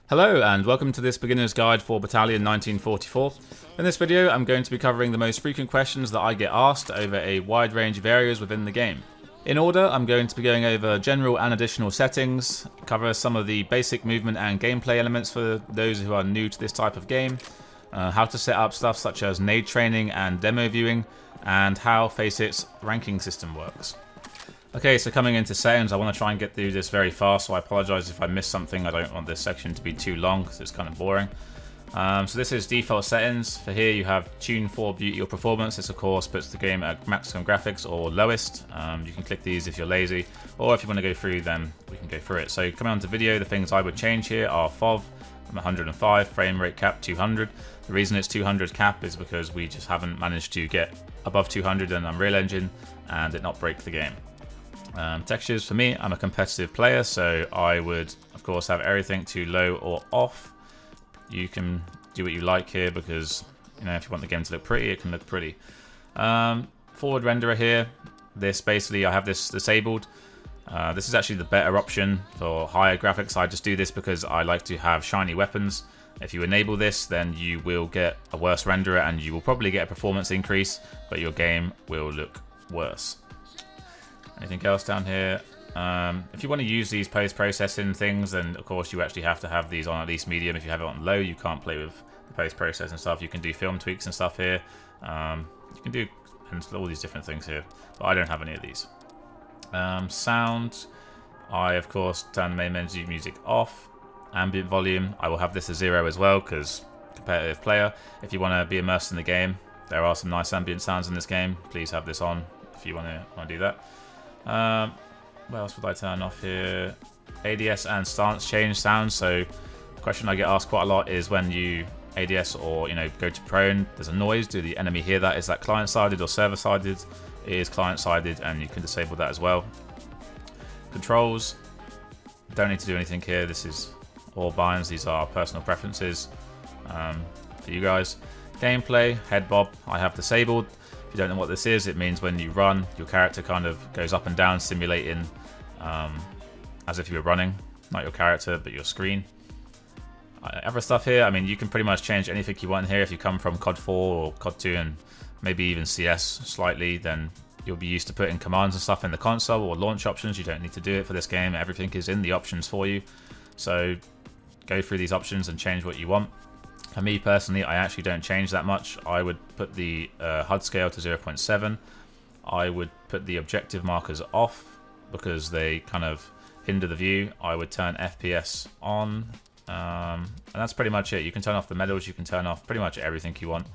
Hello and welcome to this beginner's guide for Battalion 1944. In this video I'm going to be covering the most frequent questions that I get asked over a wide range of areas within the game. In order, I'm going to be going over general and additional settings, cover some of the basic movement and gameplay elements for those who are new to this type of game, how to set up stuff such as nade training and demo viewing, and how Facet's ranking system works. Okay, so coming into settings, I want to try and get through this very fast, so I apologise if I miss something. I don't want this section to be too long because it's kind of boring. So this is default settings. For here you have tune for beauty or performance. This of course puts the game at maximum graphics or lowest. You can click these if you're lazy, or if you want to go through them, we can go through it. So coming on to video, the things I would change here are FOV from 105, frame rate cap 200. The reason it's 200 cap is because we just haven't managed to get above 200 in Unreal Engine and it not break the game. Textures, for me, I'm a competitive player, so I would of course have everything to low or off. You can do what you like here because, you know, if you want the game to look pretty, it can look pretty. Forward renderer here, this basically I have this disabled. This is actually the better option for higher graphics. I just do this because I like to have shiny weapons. If you enable this, then you will get a worse renderer and you will probably get a performance increase, but your game will look worse. Anything else down here? If you want to use these post-processing things, then of course you actually have to have these on at least medium. If you have it on low, you can't play with the post-processing stuff. You can do film tweaks and stuff here. You can do all these different things here, but I don't have any of these. Sound, I of course turn the main menu music off. Ambient volume, I will have this as 0 as well because competitive player. If you want to be immersed in the game, there are some nice ambient sounds in this game. Please have this on if you want to do that. What else would I turn off here? ADS and stance change sounds. So the question I get asked quite a lot is when you ADS or go to prone, there's a noise. Do the enemy hear that? Is that client-sided or server-sided? It is client-sided, and you can disable that as well. Controls, don't need to do anything here. This is all binds. These are personal preferences for you guys. Gameplay, head bob, I have disabled. If you don't know what this is, it means when you run, your character kind of goes up and down, simulating as if you were running. Not your character, but your screen. Other stuff here, I mean, you can pretty much change anything you want here. If you come from COD 4 or COD 2 and maybe even CS slightly, then you'll be used to putting commands and stuff in the console or launch options. You don't need to do it for this game. Everything is in the options for you. So go through these options and change what you want. For me personally, I actually don't change that much. I would put the HUD scale to 0.7. I would put the objective markers off because they kind of hinder the view. I would turn FPS on, and that's pretty much it. You can turn off the medals, you can turn off pretty much everything you want.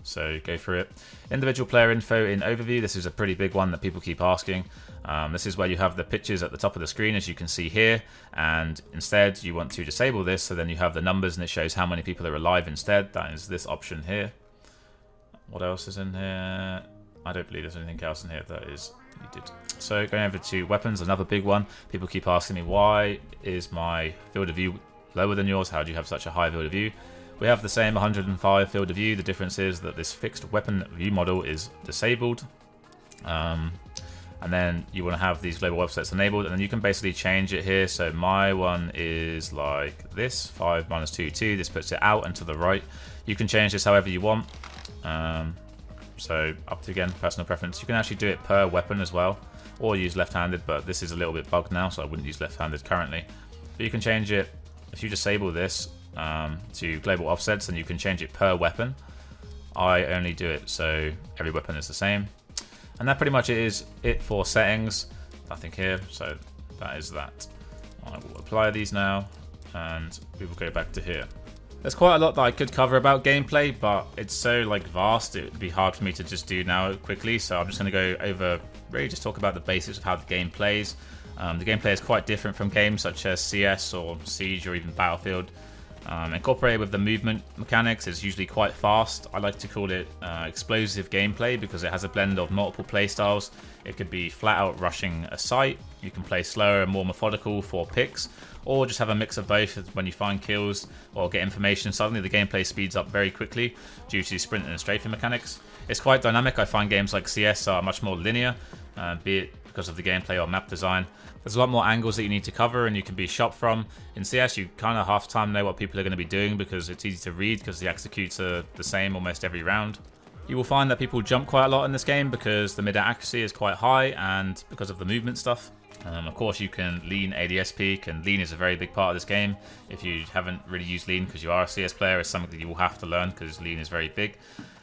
So go through it. Individual player info in overview. This is a pretty big one that people keep asking. This is where you have the pictures at the top of the screen, as you can see here, and instead you want to disable this, so then you have the numbers and it shows how many people are alive instead. That is this option here. What else is in here? I don't believe there's anything else in here that is needed. So going over to weapons, another big one. People keep asking me, why is my field of view lower than yours? How do you have such a high field of view? We have the same 105 field of view. The difference is that this fixed weapon view model is disabled. And then you want to have these global offsets enabled, and then you can basically change it here. So my one is like this, 5 - 2 2. This puts it out and to the right. You can change this however you want. So up to, again, personal preference. You can actually do it per weapon as well, or use left-handed, but this is a little bit bugged now, so I wouldn't use left-handed currently. But you can change it, if you disable this to global offsets, then you can change it per weapon. I only do it so every weapon is the same. And that pretty much is it for settings. Nothing here, so that is that. I will apply these now, and we will go back to here. There's quite a lot that I could cover about gameplay, but it's so vast, it would be hard for me to just do now quickly. So I'm just going to go over, really just talk about the basics of how the game plays. The gameplay is quite different from games such as CS or Siege or even Battlefield. Incorporated with the movement mechanics, is usually quite fast. I like to call it explosive gameplay because it has a blend of multiple playstyles. It could be flat out rushing a site, you can play slower and more methodical for picks, or just have a mix of both. When you find kills or get information, suddenly the gameplay speeds up very quickly due to sprint and strafing mechanics. It's quite dynamic. I find games like CS are much more linear, be it because of the gameplay or map design. There's a lot more angles that you need to cover and you can be shot from. In CS, you kind of half the time know what people are going to be doing because it's easy to read because the executes are the same almost every round. You will find that people jump quite a lot in this game because the mid accuracy is quite high and because of the movement stuff. Of course, you can lean ADS peak, and lean is a very big part of this game. If you haven't really used lean because you are a CS player, it's something that you will have to learn because lean is very big.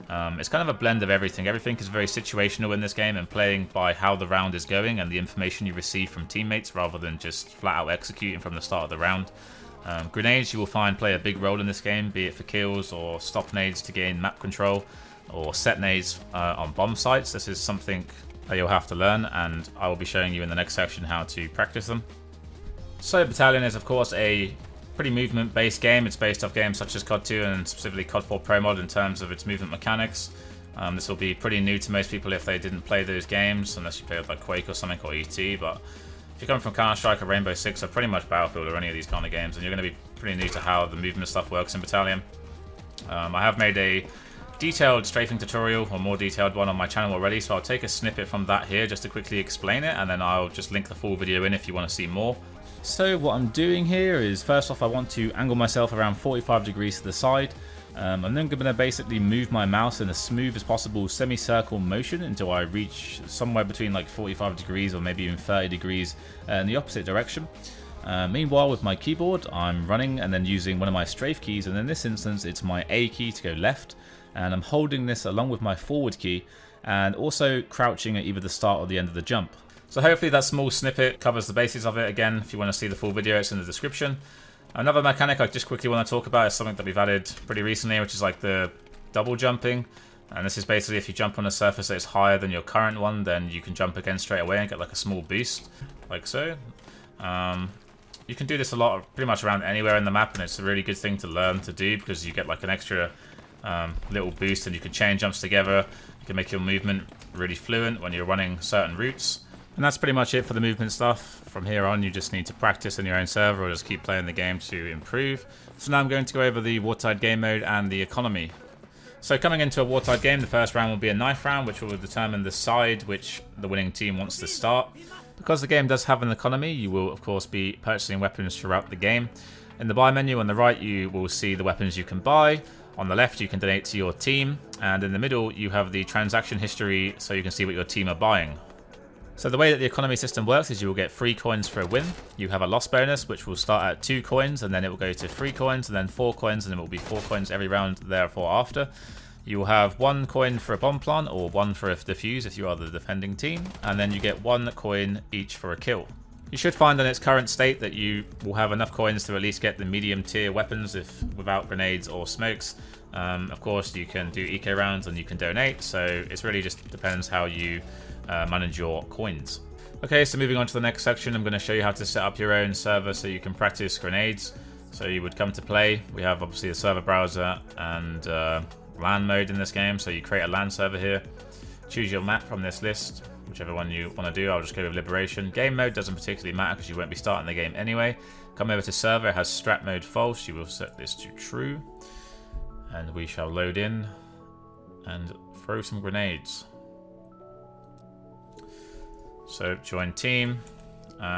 It's kind of a blend of everything. Everything is very situational in this game and playing by how the round is going and the information you receive from teammates rather than just flat out executing from the start of the round. Grenades you will find play a big role in this game, be it for kills or stop nades to gain map control, or set nades on bomb sites. This is something that you'll have to learn, and I will be showing you in the next section how to practice them. So Battalion is of course a pretty movement based game. It's based off games such as COD 2 and specifically COD 4 Pro Mod in terms of its movement mechanics. This will be pretty new to most people if they didn't play those games, unless you play with like Quake or something, or ET, but if you come from Counter-Strike or Rainbow Six or pretty much Battlefield or any of these kind of games, then you're going to be pretty new to how the movement stuff works in Battalion. I have made a detailed strafing tutorial, or more detailed one, on my channel already, so I'll take a snippet from that here just to quickly explain it, and then I'll just link the full video in if you want to see more. So what I'm doing here is, first off, I want to angle myself around 45 degrees to the side. I'm then going to basically move my mouse in a smooth as possible semicircle motion until I reach somewhere between like 45 degrees or maybe even 30 degrees in the opposite direction. Meanwhile, with my keyboard, I'm running and then using one of my strafe keys, and in this instance it's my A key to go left, and I'm holding this along with my forward key and also crouching at either the start or the end of the jump. So hopefully that small snippet covers the basics of it. Again, if you want to see the full video, it's in the description. Another mechanic I just quickly want to talk about is something that we've added pretty recently, which is like the double jumping. And this is basically if you jump on a surface that is higher than your current one, then you can jump again straight away and get like a small boost, like so. You can do this a lot, pretty much around anywhere in the map, and it's a really good thing to learn to do because you get like an extra little boost, and you can chain jumps together. You can make your movement really fluent when you're running certain routes. And that's pretty much it for the movement stuff. From here on, you just need to practice in your own server or just keep playing the game to improve. So now I'm going to go over the Wartide game mode and the economy. So coming into a Wartide game, the first round will be a knife round, which will determine the side which the winning team wants to start. Because the game does have an economy, you will of course be purchasing weapons throughout the game. In the buy menu on the right, you will see the weapons you can buy. On the left, you can donate to your team. And in the middle, you have the transaction history, so you can see what your team are buying. So the way that the economy system works is you will get 3 coins for a win. You have a loss bonus, which will start at 2 coins, and then it will go to 3 coins, and then 4 coins, and it will be 4 coins every round therefore after. You will have 1 coin for a bomb plant, or 1 for a defuse if you are the defending team, and then you get 1 coin each for a kill. You should find in its current state that you will have enough coins to at least get the medium tier weapons if without grenades or smokes. Of course, you can do eco rounds and you can donate, so it really just depends how you manage your coins. Okay, so moving on to the next section, I'm going to show you how to set up your own server so you can practice grenades. So you would come to play. We have obviously a server browser and LAN mode in this game, so you create a LAN server here. Choose your map from this list, whichever one you want to do. I'll just go with Liberation. Game mode doesn't particularly matter because you won't be starting the game anyway. Come over to server, it has strat mode false. You will set this to true, and we shall load in and throw some grenades. So join team.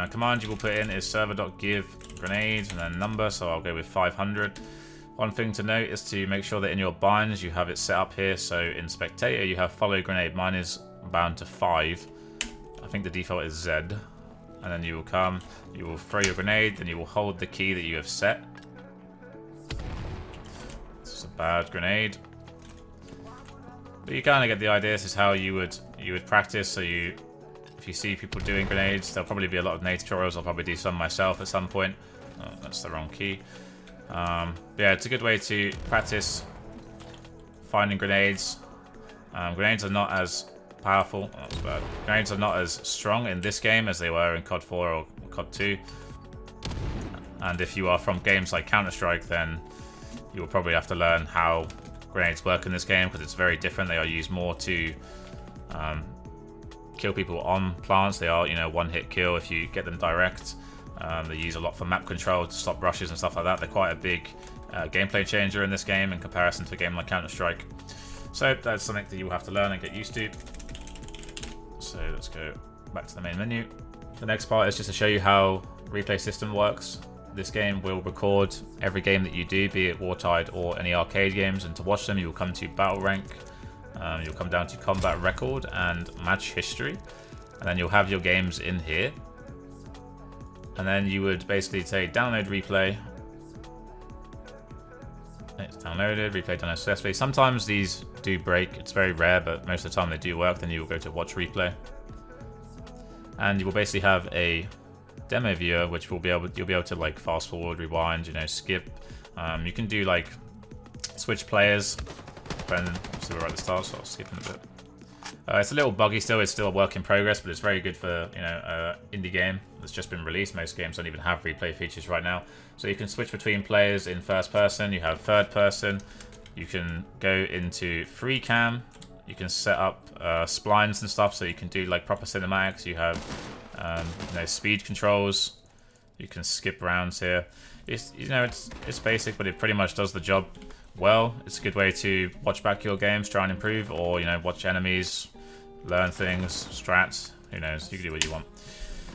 Command you will put in is server.give grenades and then number, so I'll go with 500. One thing to note is to make sure that in your binds you have it set up here. So in spectator you have follow grenade. Mine is bound to 5. I think the default is Z. And then you will come, you will throw your grenade, then you will hold the key that you have set. This is a bad grenade. But you kind of get the idea. This is how you would practice. So if you see people doing grenades, there'll probably be a lot of nade tutorials. I'll probably do some myself at some point. Oh, that's the wrong key. Yeah, it's a good way to practice finding grenades. Grenades are not as powerful. Oh, that's bad. Grenades are not as strong in this game as they were in COD 4 or COD 2. And if you are from games like Counter-Strike, then you will probably have to learn how grenades work in this game because it's very different. They are used more to kill people on plants. They are, one-hit kill if you get them direct. They use a lot for map control to stop rushes and stuff like that. They're quite a big gameplay changer in this game in comparison to a game like Counter-Strike. So that's something that you will have to learn and get used to. So let's go back to the main menu. The next part is just to show you how replay system works. This game will record every game that you do, be it Wartide or any arcade games, and to watch them you will come to Battle Rank, you'll come down to Combat Record and Match History, and then you'll have your games in here. And then you would basically say download replay. It's downloaded, replay done successfully. Sometimes these do break, it's very rare, but most of the time they do work. Then you will go to watch replay. And you will basically have a demo viewer, which you'll be able to like fast forward, rewind, you know, skip. You can do like switch players. So we're at the start, so I'll skip in a bit. It's a little buggy still. It's still a work in progress, but it's very good for, you know, indie game that's just been released. Most games don't even have replay features right now. So you can switch between players in first person. You have third person. You can go into free cam. You can set up splines and stuff, so you can do like proper cinematics. You have you know, speed controls. You can skip rounds here. It's, you know, it's basic, but it pretty much does the job well. It's a good way to watch back your games, try and improve, or, you know, watch enemies, learn things, strats. Who knows? You can do what you want.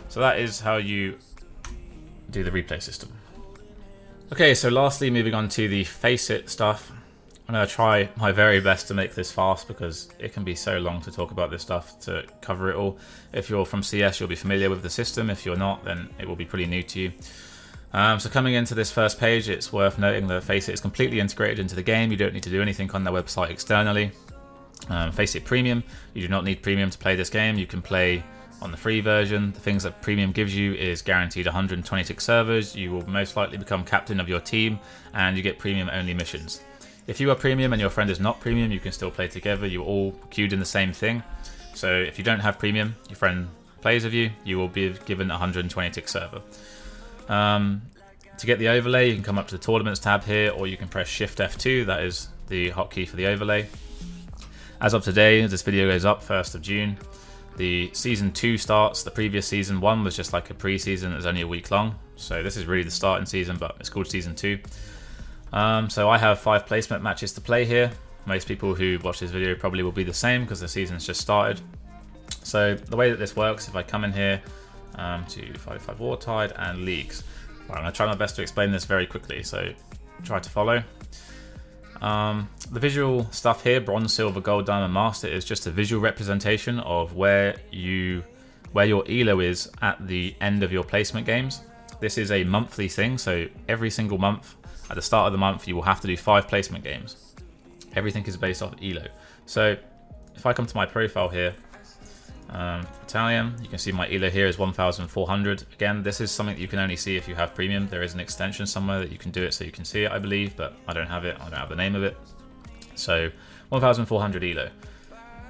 So that is how you do the replay system. Okay, so lastly, moving on to the face it stuff. I'm going to try my very best to make this fast because it can be so long to talk about this stuff to cover it all. If you're from CS, you'll be familiar with the system. If you're not, then it will be pretty new to you. So coming into this first page, it's worth noting that Faceit is completely integrated into the game. You don't need to do anything on their website externally. Faceit Premium, you do not need Premium to play this game. You can play on the free version. The things that Premium gives you is guaranteed 126 servers. You will most likely become captain of your team, and you get Premium only missions. If you are Premium and your friend is not Premium, you can still play together. You're all queued in the same thing. So if you don't have Premium, your friend plays with you, you will be given 126 server. To get the overlay, you can come up to the Tournaments tab here, or you can press Shift F2. That is the hotkey for the overlay. As of today, as this video goes up, 1st of June, the Season 2 starts. The previous Season 1 was just like a pre-season that was only a week long. So this is really the starting season, but it's called Season 2. So I have 5 placement matches to play here. Most people who watch this video probably will be the same because the season's just started. So the way that this works, if I come in here to 5 Wartide and Leagues. Right, I'm going to try my best to explain this very quickly, so try to follow. The visual stuff here, Bronze, Silver, Gold, Diamond, Master, is just a visual representation of where your elo is at the end of your placement games. This is a monthly thing, so every single month, at the start of the month, you will have to do 5 placement games. Everything is based off elo. So if I come to my profile here, Battalion, you can see my elo here is 1400. Again, this is something that you can only see if you have Premium. There is an extension somewhere that you can do it so you can see it, I believe, but I don't have it. I don't have the name of it. So 1400 elo.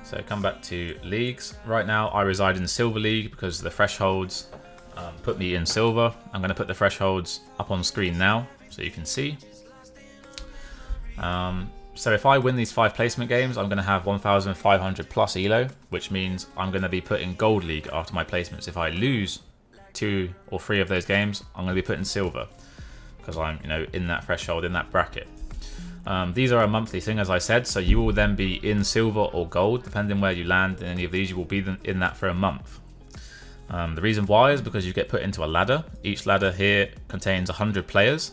So come back to Leagues. Right now I reside in Silver League because the thresholds put me in Silver. I'm going to put the thresholds up on screen now so you can see. So if I win these 5 placement games, I'm going to have 1500 plus elo, which means I'm going to be put in Gold League after my placements. If I lose 2 or 3 of those games, I'm going to be put in Silver because I'm, you know, in that threshold, in that bracket. These are a monthly thing, as I said, so you will then be in Silver or Gold, depending where you land in any of these. You will be in that for a month. The reason why is because you get put into a ladder. Each ladder here contains 100 players.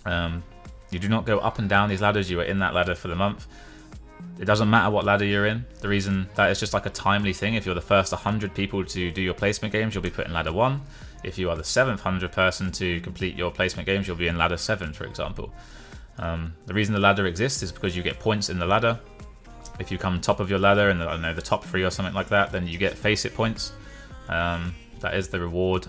You do not go up and down these ladders. You are in that ladder for the month. It doesn't matter what ladder you're in. The reason that is just like a timely thing. If you're the first 100 people to do your placement games, you'll be put in ladder 1. If you are the 700th person to complete your placement games, you'll be in ladder 7, for example. The reason the ladder exists is because you get points in the ladder. If you come top of your ladder in the, I don't know, the top 3 or something like that, then you get Faceit points. That is the reward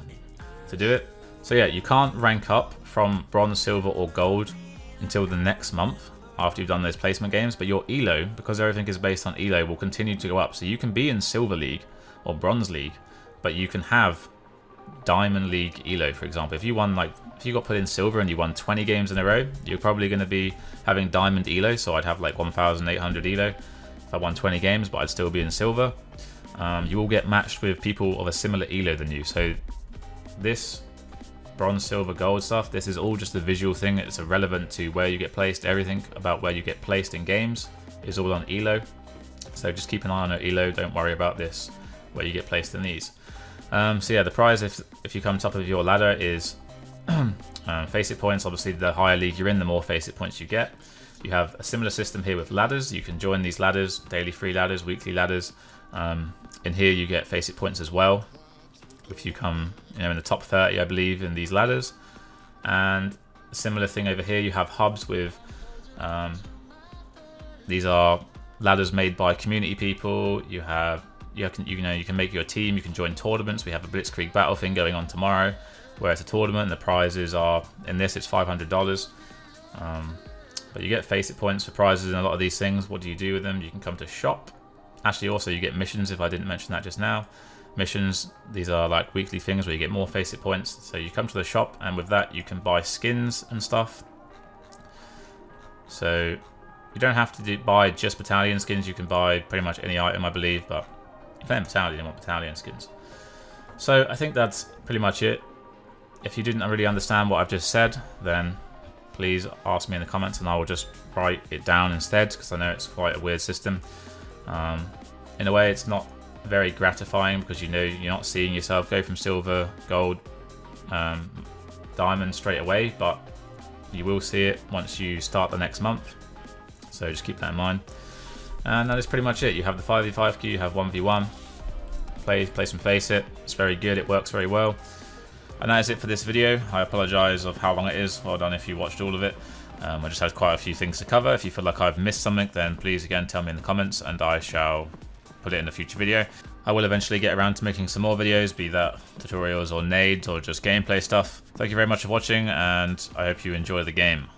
to do it. So yeah, you can't rank up from Bronze, Silver or Gold until the next month after you've done those placement games, but your elo, because everything is based on elo, will continue to go up. So you can be in Silver League or Bronze League, but you can have Diamond League elo, for example. If you won, like, if you got put in Silver and you won 20 games in a row, you're probably going to be having Diamond elo, so I'd have like 1800 elo if I won 20 games, but I'd still be in Silver. You will get matched with people of a similar elo than you. So this Bronze, Silver, Gold stuff, this is all just a visual thing. It's irrelevant to where you get placed. Everything about where you get placed in games is all on elo. So just keep an eye on your elo. Don't worry about this, where you get placed in these. So yeah, the prize if you come top of your ladder is face it points. Obviously, the higher league you're in, the more face it points you get. You have a similar system here with ladders. You can join these ladders, daily free ladders, weekly ladders. In here you get face it points as well if you come in the top 30, I believe, in these ladders. And a similar thing over here, you have hubs with these are ladders made by community people. You can make your team, you can join tournaments. We have a Blitzkrieg battle thing going on tomorrow where it's a tournament and the prizes are, in this it's $500. But you get face it points for prizes in a lot of these things. What do you do with them? You can come to shop. Actually, also you get missions, if I didn't mention that just now. Missions, these are like weekly things where you get more face it points. So you come to the shop, and with that you can buy skins and stuff. So you don't have to buy just Battalion skins, you can buy pretty much any item, I believe, but if you're playing Battalion, you want Battalion skins. So I think that's pretty much it. If you didn't really understand what I've just said, then please ask me in the comments and I will just write it down instead, because I know it's quite a weird system. In a way, it's not very gratifying because you're not seeing yourself go from silver, gold, diamond straight away, but you will see it once you start the next month. So just keep that in mind. And that is pretty much it. You have the 5v5 queue, you have 1v1. Play some Face It. It's very good, it works very well. And that is it for this video. I apologise of how long it is. Well done if you watched all of it. I just had quite a few things to cover. If you feel like I've missed something, then please again tell me in the comments and I shall put it in a future video. I will eventually get around to making some more videos, be that tutorials or nades or just gameplay stuff. Thank you very much for watching, and I hope you enjoy the game.